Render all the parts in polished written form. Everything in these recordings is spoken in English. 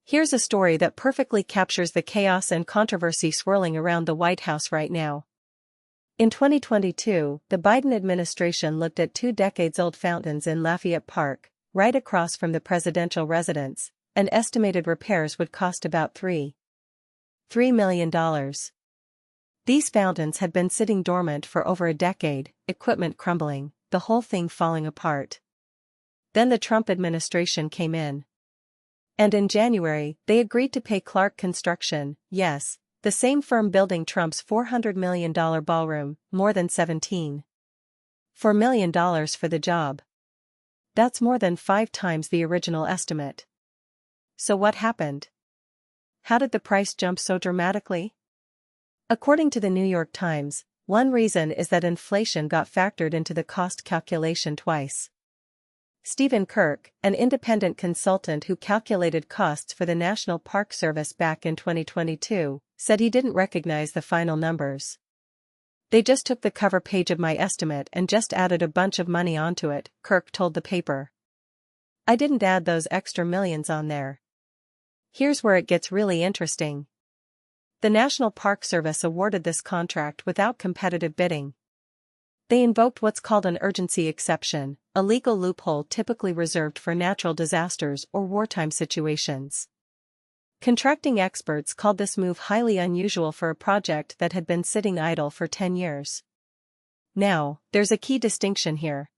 Here's a story that perfectly captures the chaos and controversy swirling around the White House right now. In 2022, the Biden administration looked at 2 decades-old fountains in Lafayette Park, right across from the presidential residence, and estimated repairs would cost about $3 million. These fountains had been sitting dormant for over a decade, equipment crumbling, the whole thing falling apart. Then the Trump administration came in. And in January, they agreed to pay Clark Construction, yes, the same firm building Trump's $400 million ballroom, more than $17.4 million for the job. That's more than 5 times the original estimate. So what happened? How did the price jump so dramatically? According to the New York Times, one reason is that inflation got factored into the cost calculation twice. Stephen Kirk, an independent consultant who calculated costs for the National Park Service back in 2022, said he didn't recognize the final numbers. "They just took the cover page of my estimate and just added a bunch of money onto it," Kirk told the paper. "I didn't add those extra millions on there." Here's where it gets really interesting. The National Park Service awarded this contract without competitive bidding. They invoked what's called an urgency exception, a legal loophole typically reserved for natural disasters or wartime situations. Contracting experts called this move highly unusual for a project that had been sitting idle for 10 years. Now, there's a key distinction here.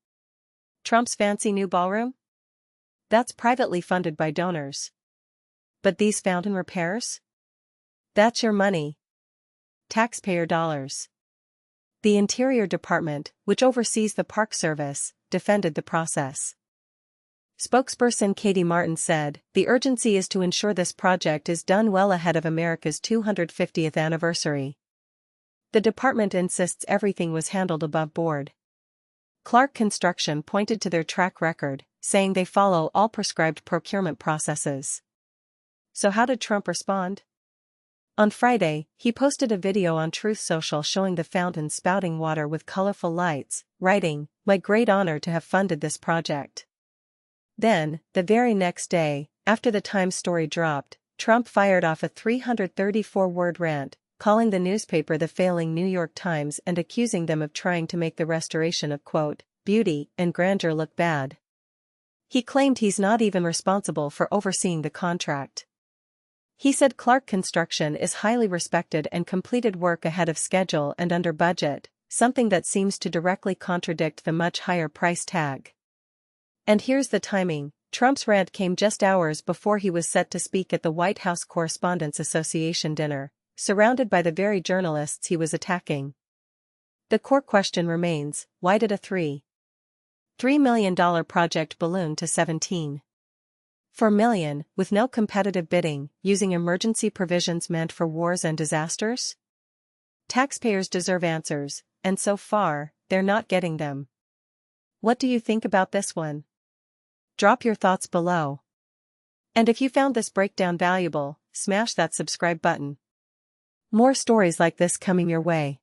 Trump's fancy new ballroom? That's privately funded by donors. But these fountain repairs? That's your money. Taxpayer dollars. The Interior Department, which oversees the Park Service, defended the process. Spokesperson Katie Martin said, "The urgency is to ensure this project is done well ahead of America's 250th anniversary. The department insists everything was handled above board." Clark Construction pointed to their track record, saying they follow all prescribed procurement processes. So how did Trump respond? On Friday, he posted a video on Truth Social showing the fountain spouting water with colorful lights, writing, "My great honor to have funded this project." Then, the very next day, after the Times story dropped, Trump fired off a 334-word rant, calling the newspaper the failing New York Times and accusing them of trying to make the restoration of, quote, "beauty and grandeur look bad." He claimed he's not even responsible for overseeing the contract. He said Clark Construction is highly respected and completed work ahead of schedule and under budget, something that seems to directly contradict the much higher price tag. And here's the timing. Trump's rant came just hours before he was set to speak at the White House Correspondents' Association dinner, surrounded by the very journalists he was attacking. The core question remains, why did a $3 million project balloon to $17.4 million, with no competitive bidding, using emergency provisions meant for wars and disasters? Taxpayers deserve answers, and so far, they're not getting them. What do you think about this one? Drop your thoughts below. And if you found this breakdown valuable, smash that subscribe button. More stories like this coming your way.